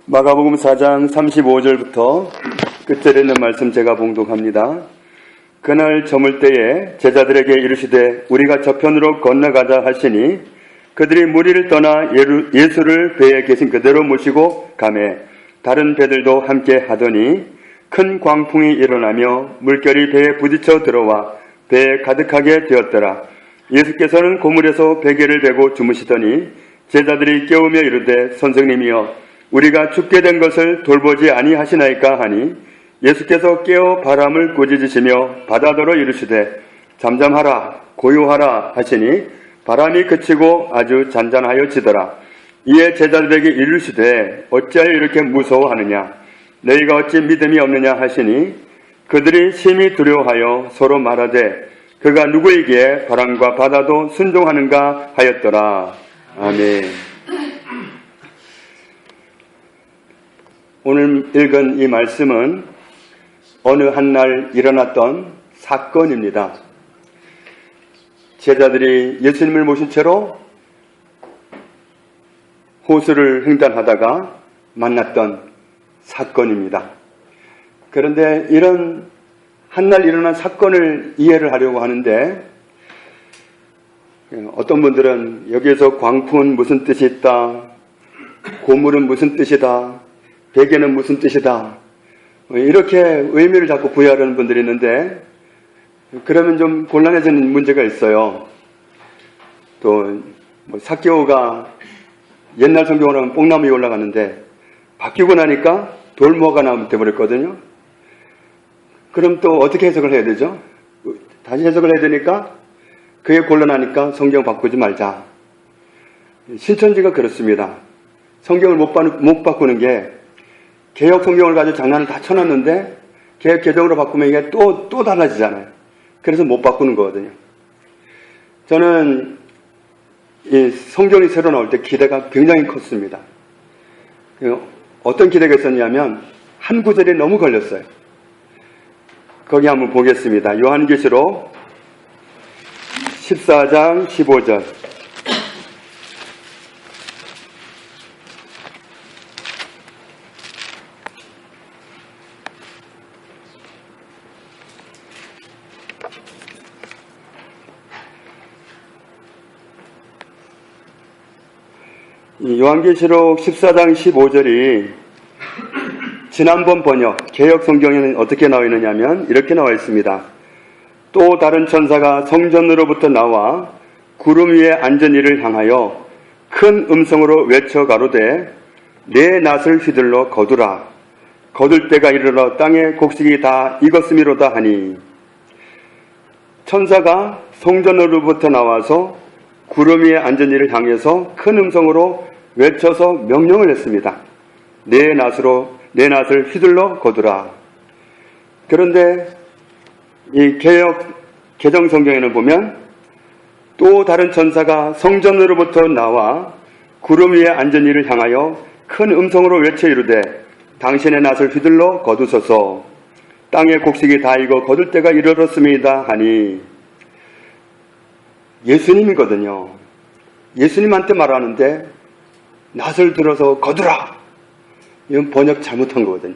마가복음 4장 35절부터 끝절에 있는 말씀 제가 봉독합니다. 그날 저물 때에 제자들에게 이르시되 우리가 저편으로 건너가자 하시니 그들이 무리를 떠나 예수를 배에 계신 그대로 모시고 가매 다른 배들도 함께 하더니 큰 광풍이 일어나며 물결이 배에 부딪혀 들어와 배에 가득하게 되었더라. 예수께서는 고물에서 베개를 베고 주무시더니 제자들이 깨우며 이르되 선생님이여 우리가 죽게 된 것을 돌보지 아니하시나이까 하니 예수께서 깨어 바람을 꾸짖으시며 바다더러 이르시되 잠잠하라 고요하라 하시니 바람이 그치고 아주 잔잔하여지더라. 이에 제자들에게 이르시되 어찌하여 이렇게 무서워하느냐 너희가 어찌 믿음이 없느냐 하시니 그들이 심히 두려워하여 서로 말하되 그가 누구에게 바람과 바다도 순종하는가 하였더라. 아멘. 오늘 읽은 이 말씀은 어느 한날 일어났던 사건입니다. 제자들이 예수님을 모신 채로 호수를 횡단하다가 만났던 사건입니다. 그런데 이런 한날 일어난 사건을 이해를 하려고 하는데 어떤 분들은 여기에서 광풍은 무슨 뜻이 있다, 고물은 무슨 뜻이다, 베개는 무슨 뜻이다 이렇게 의미를 자꾸 부여하려는 분들이 있는데 그러면 좀 곤란해지는 문제가 있어요. 또 사개오가 옛날 성경으로 하면 뽕나무 위에 올라가는데 바뀌고 나니까 돌모가 나오면 돼버렸거든요. 그럼 또 어떻게 해석을 해야 되죠? 다시 해석을 해야 되니까 그게 곤란하니까 성경 바꾸지 말자. 신천지가 그렇습니다. 성경을 못 바꾸는 게 개혁 성경을 가지고 장난을 다 쳐놨는데 개혁 개정으로 바꾸면 이게 또 달라지잖아요. 그래서 못 바꾸는 거거든요. 저는 이 성경이 새로 나올 때 기대가 굉장히 컸습니다. 어떤 기대가 있었냐면 한 구절이 너무 걸렸어요. 거기 한번 보겠습니다. 요한계시록 14장 15절. 요한계시록 14장 15절이 지난번 번역 개혁 성경에는 어떻게 나와 있느냐면 이렇게 나와 있습니다. 또 다른 천사가 성전으로부터 나와 구름 위에 앉은 이를 향하여 큰 음성으로 외쳐 가로되 내 낫을 휘둘러 거두라. 거둘 때가 이르러 땅의 곡식이 다 익었음이로다 하니 천사가 성전으로부터 나와서 구름 위에 앉은 이를 향해서 큰 음성으로 외쳐서 명령을 했습니다. 내 낫을 휘둘러 거두라. 그런데 이 개정 성경에는 보면 또 다른 천사가 성전으로부터 나와 구름 위에 앉은 이를 향하여 큰 음성으로 외쳐 이르되 당신의 낫을 휘둘러 거두소서. 땅의 곡식이 다 익어 거둘 때가 이르렀습니다 하니 예수님이거든요. 예수님한테 말하는데 낫을 들어서 거두라. 이건 번역 잘못한 거거든요.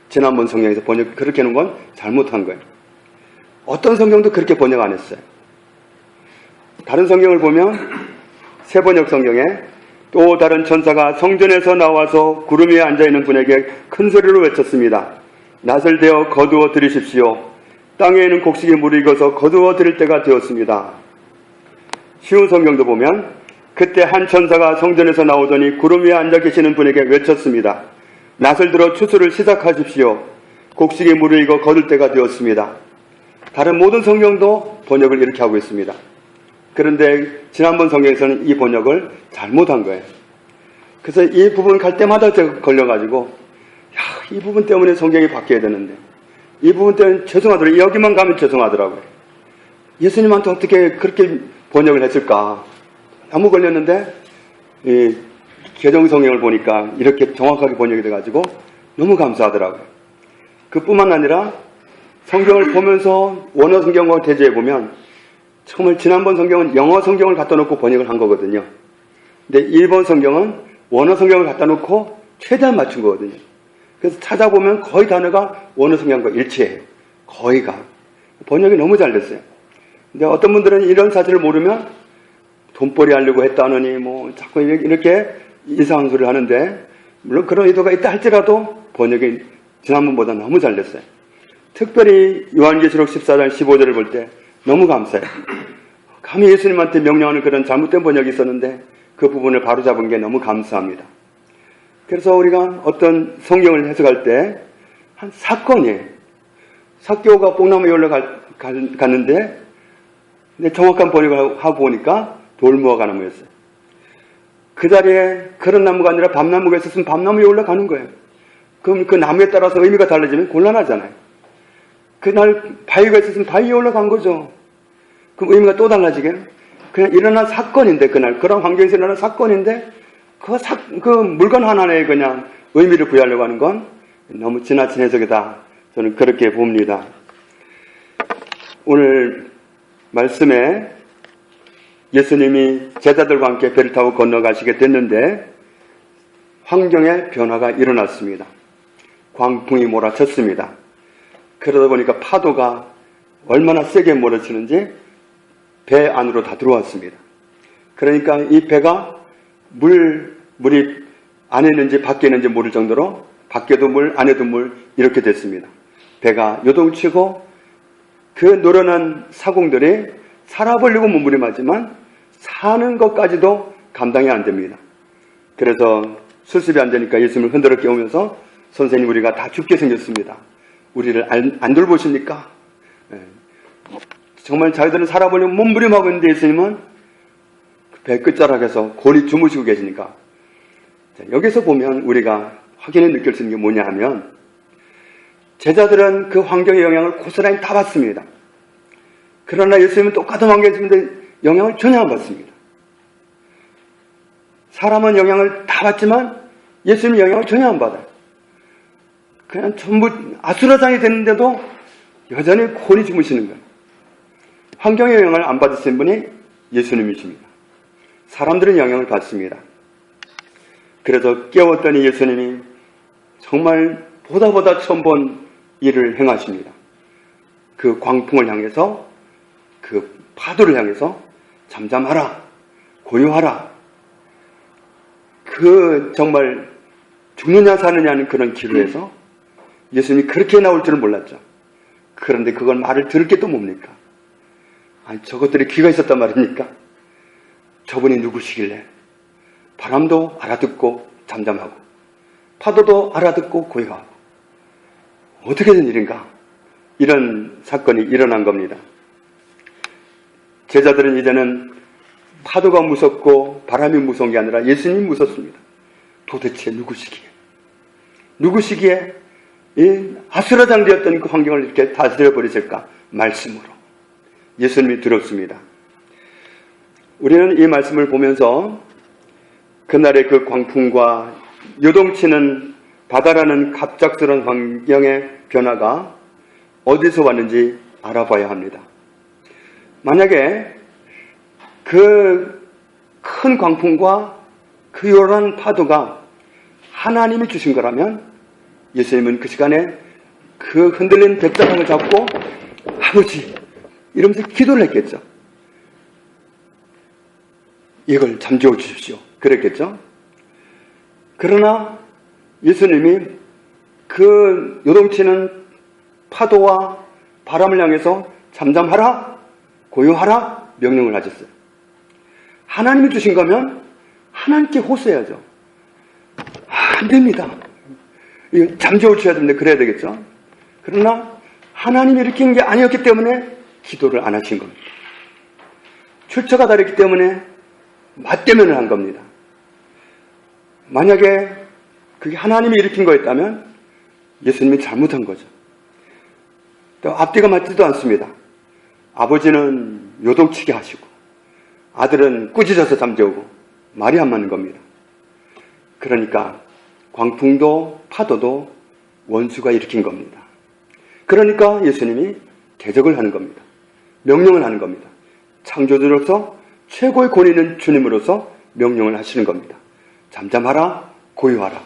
지난번 성경에서 번역 그렇게 해놓은 건 잘못한 거예요. 어떤 성경도 그렇게 번역 안 했어요. 다른 성경을 보면 새 번역 성경에 또 다른 천사가 성전에서 나와서 구름 위에 앉아있는 분에게 큰 소리로 외쳤습니다. 낫을 대어 거두어 드리십시오. 땅에 있는 곡식이 무르익어서 거두어 드릴 때가 되었습니다. 쉬운 성경도 보면 그때 한 천사가 성전에서 나오더니 구름 위에 앉아 계시는 분에게 외쳤습니다. 낫을 들어 추수를 시작하십시오. 곡식이 무르익어 거둘 때가 되었습니다. 다른 모든 성경도 번역을 이렇게 하고 있습니다. 그런데 지난번 성경에서는 이 번역을 잘못한 거예요. 그래서 이 부분 갈 때마다 제가 걸려가지고 이 부분 때문에 성경이 바뀌어야 되는데 이 부분 때문에 죄송하더라고요. 여기만 가면 죄송하더라고요. 예수님한테 어떻게 그렇게 번역을 했을까? 너무 걸렸는데 이 개정 성경을 보니까 이렇게 정확하게 번역이 돼가지고 너무 감사하더라고요. 그뿐만 아니라 성경을 보면서 원어 성경과 대조해 보면 정말 지난번 성경은 영어 성경을 갖다 놓고 번역을 한 거거든요. 근데 일본 성경은 원어 성경을 갖다 놓고 최대한 맞춘 거거든요. 그래서 찾아보면 거의 단어가 원어 성경과 일치해요. 거의가. 번역이 너무 잘 됐어요. 근데 어떤 분들은 이런 사실을 모르면 돈벌이 하려고 했다느니 뭐 자꾸 이렇게 이상한 소리를 하는데, 물론 그런 의도가 있다 할지라도 번역이 지난번보다 너무 잘 됐어요. 특별히 요한계시록 14장 15절을 볼 때 너무 감사해요. 감히 예수님한테 명령하는 그런 잘못된 번역이 있었는데 그 부분을 바로잡은 게 너무 감사합니다. 그래서 우리가 어떤 성경을 해석할 때 한 사건이에요. 삭개오가 뽕나무에 올라갔는데 근데 정확한 번역을 하고 보니까 돌무화과 나무였어요. 그 자리에 그런 나무가 아니라 밤나무가 있었으면 밤나무에 올라가는 거예요. 그럼 그 나무에 따라서 의미가 달라지면 곤란하잖아요. 그날 바위가 있었으면 바위에 올라간 거죠. 그럼 의미가 또 달라지게? 그냥 일어난 사건인데, 그날 그런 환경에서 일어난 사건인데 그 물건 하나에 그냥 의미를 부여하려고 하는 건 너무 지나친 해석이다. 저는 그렇게 봅니다. 오늘 말씀에 예수님이 제자들과 함께 배를 타고 건너가시게 됐는데 환경에 변화가 일어났습니다. 광풍이 몰아쳤습니다. 그러다 보니까 파도가 얼마나 세게 몰아치는지 배 안으로 다 들어왔습니다. 그러니까 이 배가 물이 안에 있는지 밖에 있는지 모를 정도로 밖에도 물, 안에도 물 이렇게 됐습니다. 배가 요동치고 그 노련한 사공들이 살아보려고 몸부림하지만 사는 것까지도 감당이 안 됩니다. 그래서 수습이 안 되니까 예수님을 흔들어 깨우면서 선생님 우리가 다 죽게 생겼습니다. 우리를 안 돌보십니까? 정말 자기들은 살아보려고 몸부림하고 있는데 예수님은 배 끝자락에서 곤히 주무시고 계시니까 여기서 보면 우리가 확연히 느낄 수 있는 게 뭐냐 하면 제자들은 그 환경의 영향을 고스란히 다 받습니다. 그러나 예수님은 똑같은 환경에 있는데 영향을 전혀 안 받습니다. 사람은 영향을 다 받지만 예수님은 영향을 전혀 안 받아요. 그냥 전부 아수라장이 됐는데도 여전히 곤히 주무시는 거예요. 환경의 영향을 안 받으신 분이 예수님이십니다. 사람들은 영향을 받습니다. 그래서 깨웠더니 예수님이 정말 보다 처음 본 일을 행하십니다. 그 광풍을 향해서 그 파도를 향해서 잠잠하라, 고요하라. 그 정말 죽느냐 사느냐는 그런 기로에서 예수님이 그렇게 나올 줄은 몰랐죠. 그런데 그걸 말을 들을 게 또 뭡니까? 아니 저것들이 귀가 있었단 말입니까? 저분이 누구시길래 바람도 알아듣고 잠잠하고 파도도 알아듣고 고요하고 어떻게 된 일인가? 이런 사건이 일어난 겁니다. 제자들은 이제는 파도가 무섭고 바람이 무서운 게 아니라 예수님이 무섭습니다. 도대체 누구시기에 이 아수라장되었던 그 환경을 이렇게 다스려 버리실까? 말씀으로. 예수님이 두렵습니다. 우리는 이 말씀을 보면서 그날의 그 광풍과 요동치는 바다라는 갑작스러운 환경의 변화가 어디서 왔는지 알아봐야 합니다. 만약에 그 큰 광풍과 그 요란한 파도가 하나님이 주신 거라면 예수님은 그 시간에 그 흔들린 뱃사람을 잡고 아버지 이러면서 기도를 했겠죠. 이걸 잠재워 주십시오. 그랬겠죠. 그러나 예수님이 그 요동치는 파도와 바람을 향해서 잠잠하라, 고요하라 명령을 하셨어요. 하나님이 주신 거면 하나님께 호소해야죠. 안 됩니다. 이거 잠재워 주셔야 되는데 그래야 되겠죠. 그러나 하나님이 일으킨 게 아니었기 때문에 기도를 안 하신 겁니다. 출처가 다르기 때문에 맞대면을 한 겁니다. 만약에 그게 하나님이 일으킨 거였다면 예수님이 잘못한 거죠. 또 앞뒤가 맞지도 않습니다. 아버지는 요동치게 하시고 아들은 꾸짖어서 잠재우고 말이 안 맞는 겁니다. 그러니까 광풍도 파도도 원수가 일으킨 겁니다. 그러니까 예수님이 대적을 하는 겁니다. 명령을 하는 겁니다. 창조주로서 최고의 권위 있는 주님으로서 명령을 하시는 겁니다. 잠잠하라, 고요하라.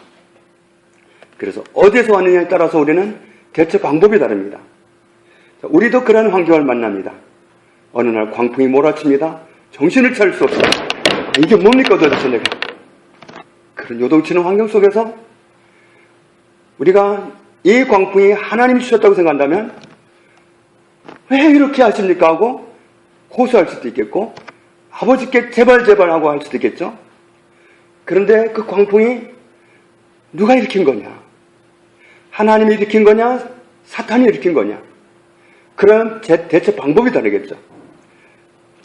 그래서 어디에서 왔느냐에 따라서 우리는 대처 방법이 다릅니다. 우리도 그런 환경을 만납니다. 어느 날 광풍이 몰아칩니다. 정신을 차릴 수 없습니다. 이게 뭡니까 도대체 내가. 그런 요동치는 환경 속에서 우리가 이 광풍이 하나님이 주셨다고 생각한다면 왜 이렇게 하십니까 하고 호소할 수도 있겠고 아버지께 제발 제발 하고 할 수도 있겠죠. 그런데 그 광풍이 누가 일으킨 거냐? 하나님이 일으킨 거냐? 사탄이 일으킨 거냐? 그런 대처 방법이 다르겠죠.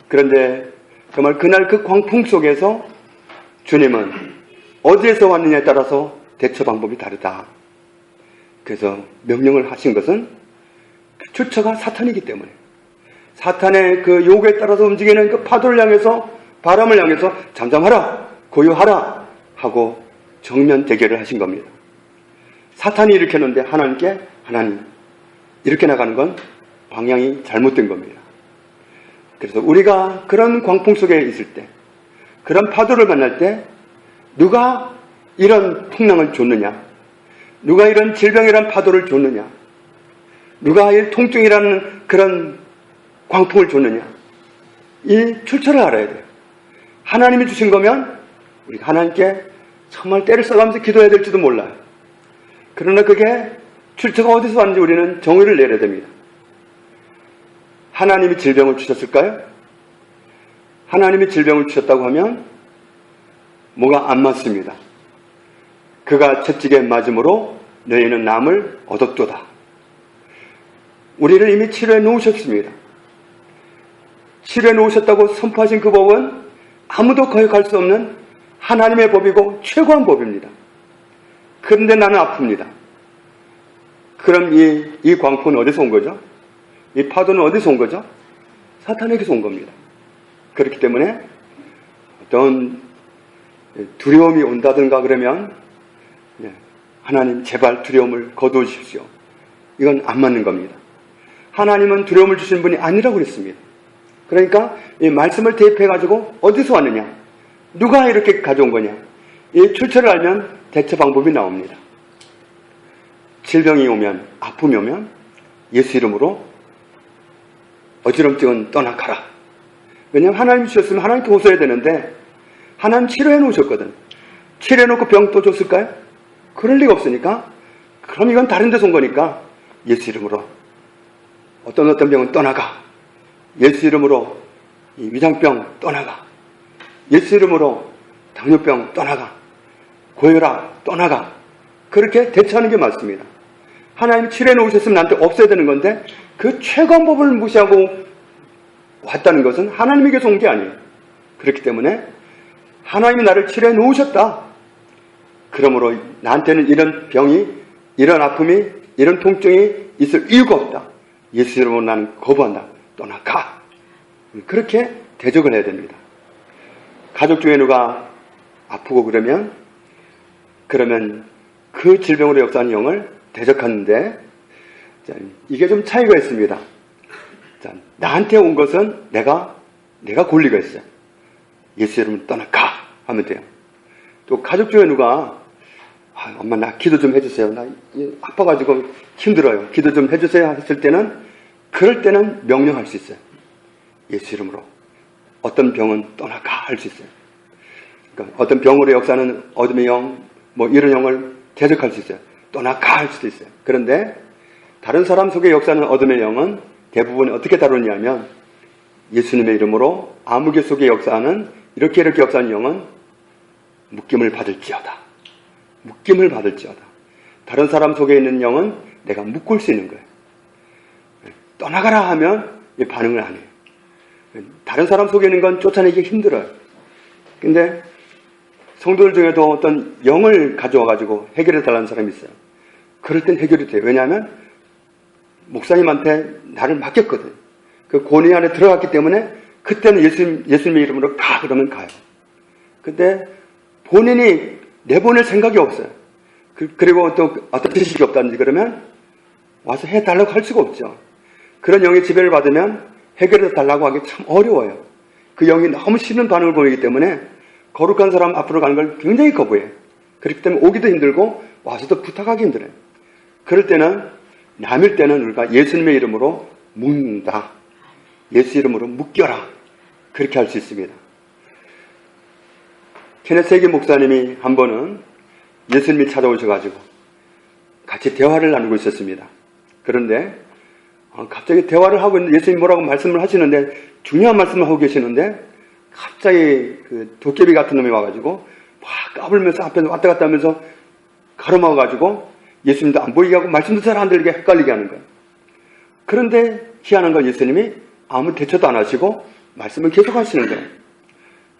그런데 정말 그날 그 광풍 속에서 주님은 어디에서 왔느냐에 따라서 대처 방법이 다르다. 그래서 명령을 하신 것은 출처가 사탄이기 때문에 사탄의 그 요구에 따라서 움직이는 그 파도를 향해서 바람을 향해서 잠잠하라, 고요하라 하고 정면 대결을 하신 겁니다. 사탄이 일으켰는데 하나님께 하나님 이렇게 나가는 건 방향이 잘못된 겁니다. 그래서 우리가 그런 광풍 속에 있을 때 그런 파도를 만날 때 누가 이런 풍랑을 줬느냐, 누가 이런 질병이란 파도를 줬느냐, 누가 이 통증이라는 그런 광풍을 줬느냐, 이 출처를 알아야 돼요. 하나님이 주신 거면 우리가 하나님께 정말 때를 써가면서 기도해야 될지도 몰라요. 그러나 그게 출처가 어디서 왔는지 우리는 정의를 내려야 됩니다. 하나님이 질병을 주셨을까요? 하나님이 질병을 주셨다고 하면 뭐가 안 맞습니다. 그가 채찍에 맞음으로 너희는 남을 얻었도다. 우리를 이미 치료해 놓으셨습니다. 치료해 놓으셨다고 선포하신 그 법은 아무도 거역할 수 없는 하나님의 법이고 최고한 법입니다. 그런데 나는 아픕니다. 그럼 이 광풍은 어디서 온 거죠? 이 파도는 어디서 온 거죠? 사탄에게서 온 겁니다. 그렇기 때문에 어떤 두려움이 온다든가 그러면 하나님 제발 두려움을 거두십시오. 이건 안 맞는 겁니다. 하나님은 두려움을 주신 분이 아니라고 그랬습니다. 그러니까 이 말씀을 대입해가지고 어디서 왔느냐, 누가 이렇게 가져온 거냐, 이 출처를 알면 대처 방법이 나옵니다. 질병이 오면, 아픔이 오면 예수 이름으로 어지럼증은 떠나가라. 왜냐하면 하나님 주셨으면 하나님께 호소해야 되는데 하나님 치료해 놓으셨거든. 치료해 놓고 병 또 줬을까요? 그럴 리가 없으니까 그럼 이건 다른 데서 온 거니까 예수 이름으로 어떤 병은 떠나가. 예수 이름으로 이 위장병 떠나가. 예수 이름으로 당뇨병 떠나가. 고혈압 떠나가. 그렇게 대처하는 게 맞습니다. 하나님이 치료해 놓으셨으면 나한테 없어야 되는 건데 그 최고법을 무시하고 왔다는 것은 하나님에게서 온 게 아니에요. 그렇기 때문에 하나님이 나를 치료해 놓으셨다. 그러므로 나한테는 이런 병이, 이런 아픔이, 이런 통증이 있을 이유가 없다. 예수 이름으로 나는 거부한다. 떠나가. 그렇게 대적을 해야 됩니다. 가족 중에 누가 아프고 그러면 그 질병으로 역사하는 영을 대적하는데 이게 좀 차이가 있습니다. 나한테 온 것은 내가 권리가 있어요. 예수 이름으로 떠나가 하면 돼요. 또 가족 중에 누가 엄마 나 기도 좀 해주세요. 나 아파가지고 힘들어요. 기도 좀 해주세요 했을 때는 그럴 때는 명령할 수 있어요. 예수 이름으로 어떤 병은 떠나가 할 수 있어요. 그러니까 어떤 병으로 역사하는 어둠의 영, 이런 영을 대적할 수 있어요. 떠나가 할 수도 있어요. 그런데 다른 사람 속에 역사하는 어둠의 영은 대부분 어떻게 다루냐면 예수님의 이름으로 아무개 속에 역사하는 이렇게 역사하는 영은 묶임을 받을지어다. 묶임을 받을지어다. 다른 사람 속에 있는 영은 내가 묶을 수 있는 거예요. 떠나가라 하면 반응을 안 해요. 다른 사람 속에 있는 건 쫓아내기 힘들어요. 근데 성도들 중에도 어떤 영을 가져와가지고 해결해 달라는 사람이 있어요. 그럴 땐 해결이 돼요. 왜냐하면 목사님한테 나를 맡겼거든. 그 권위 안에 들어갔기 때문에 그때는 예수님의 이름으로 가 그러면 가요. 근데 본인이 내보낼 생각이 없어요. 그리고 또 어떤 지식이 없다든지 그러면 와서 해달라고 할 수가 없죠. 그런 영의 지배를 받으면 해결해 달라고 하기 참 어려워요. 그 영이 너무 싫은 반응을 보이기 때문에 거룩한 사람 앞으로 가는 걸 굉장히 거부해요. 그렇기 때문에 오기도 힘들고 와서도 부탁하기 힘들어요. 그럴 때는, 남일 때는 우리가 예수님의 이름으로 묻는다. 예수 이름으로 묶여라. 그렇게 할 수 있습니다. 케네스 해기 목사님이 한 번은 예수님이 찾아오셔가지고 같이 대화를 나누고 있었습니다. 그런데 갑자기 대화를 하고 있는데 예수님이 뭐라고 말씀을 하시는데, 중요한 말씀을 하고 계시는데 갑자기 그 도깨비 같은 놈이 와가지고 막 까불면서 앞에서 왔다 갔다 하면서 가로막아가지고 예수님도 안 보이게 하고 말씀도 잘 안 들리게 헷갈리게 하는 거예요. 그런데 희한한 건 예수님이 아무 대처도 안 하시고 말씀을 계속 하시는 거예요.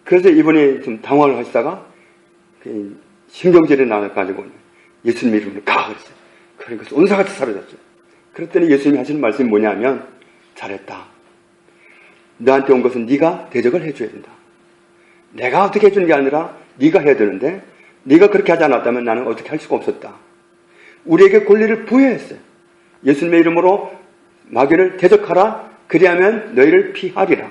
그래서 이분이 좀 당황을 하시다가 신경질이 나가지고 예수님 이름으로 가! 그랬어요. 그러니까 온사같이 사라졌죠. 그랬더니 예수님이 하시는 말씀이 뭐냐면, 잘했다. 너한테 온 것은 네가 대적을 해줘야 된다. 내가 어떻게 해주는 게 아니라 네가 해야 되는데, 네가 그렇게 하지 않았다면 나는 어떻게 할 수가 없었다. 우리에게 권리를 부여했어요. 예수님의 이름으로 마귀를 대적하라. 그리하면 너희를 피하리라.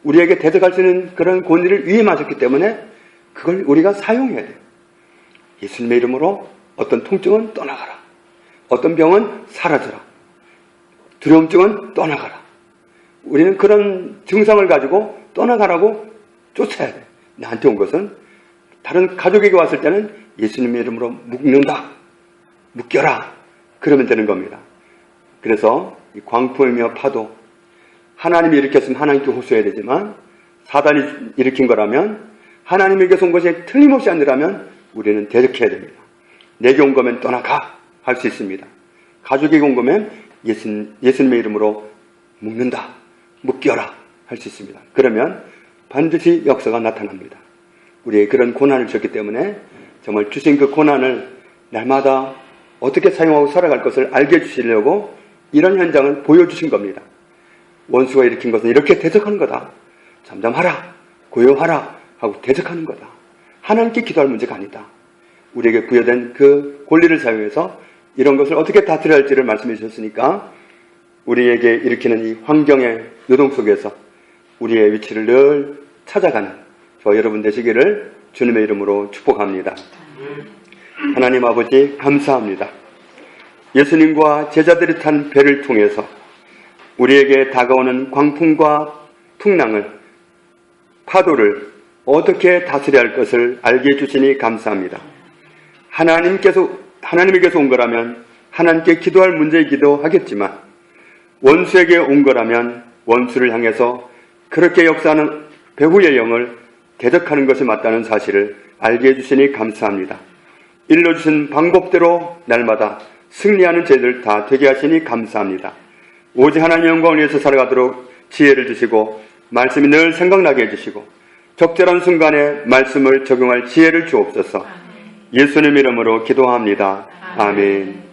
우리에게 대적할 수 있는 그런 권리를 위임하셨기 때문에 그걸 우리가 사용해야 돼요. 예수님의 이름으로 어떤 통증은 떠나가라. 어떤 병은 사라져라. 두려움증은 떠나가라. 우리는 그런 증상을 가지고 떠나가라고 쫓아야 돼. 나한테 온 것은, 다른 가족에게 왔을 때는 예수님의 이름으로 묶는다. 묶여라. 그러면 되는 겁니다. 그래서 이 광풍이며 파도, 하나님이 일으켰으면 하나님께 호소해야 되지만, 사단이 일으킨 거라면, 하나님에게서 온 것이 틀림없이 아니라면 우리는 대적해야 됩니다. 내게 온 거면 떠나가 할 수 있습니다. 가족에게 온 거면 예수님의 이름으로 묶는다, 묶여라 할 수 있습니다. 그러면 반드시 역사가 나타납니다. 우리의 그런 고난을 줬기 때문에 정말 주신 그 고난을 날마다 어떻게 사용하고 살아갈 것을 알게 해주시려고 이런 현장을 보여주신 겁니다. 원수가 일으킨 것은 이렇게 대적하는 거다. 잠잠하라, 고요하라 하고 대적하는 거다. 하나님께 기도할 문제가 아니다. 우리에게 부여된 그 권리를 사용해서 이런 것을 어떻게 다스려야 할지를 말씀해 주셨으니까, 우리에게 일으키는 이 환경의 요동 속에서 우리의 위치를 늘 찾아가는 저 여러분 되시기를 주님의 이름으로 축복합니다. 하나님 아버지, 감사합니다. 예수님과 제자들이 탄 배를 통해서 우리에게 다가오는 광풍과 풍랑을, 파도를 어떻게 다스려야 할 것을 알게 해주시니 감사합니다. 하나님에게서 온 거라면 하나님께 기도할 문제이기도 하겠지만, 원수에게 온 거라면 원수를 향해서 그렇게 역사하는 배후의 영을 대적하는 것이 맞다는 사실을 알게 해주시니 감사합니다. 일러주신 방법대로 날마다 승리하는 저희들 다 되게 하시니 감사합니다. 오직 하나님의 영광을 위해서 살아가도록 지혜를 주시고 말씀이 늘 생각나게 해주시고 적절한 순간에 말씀을 적용할 지혜를 주옵소서. 예수님 이름으로 기도합니다. 아멘.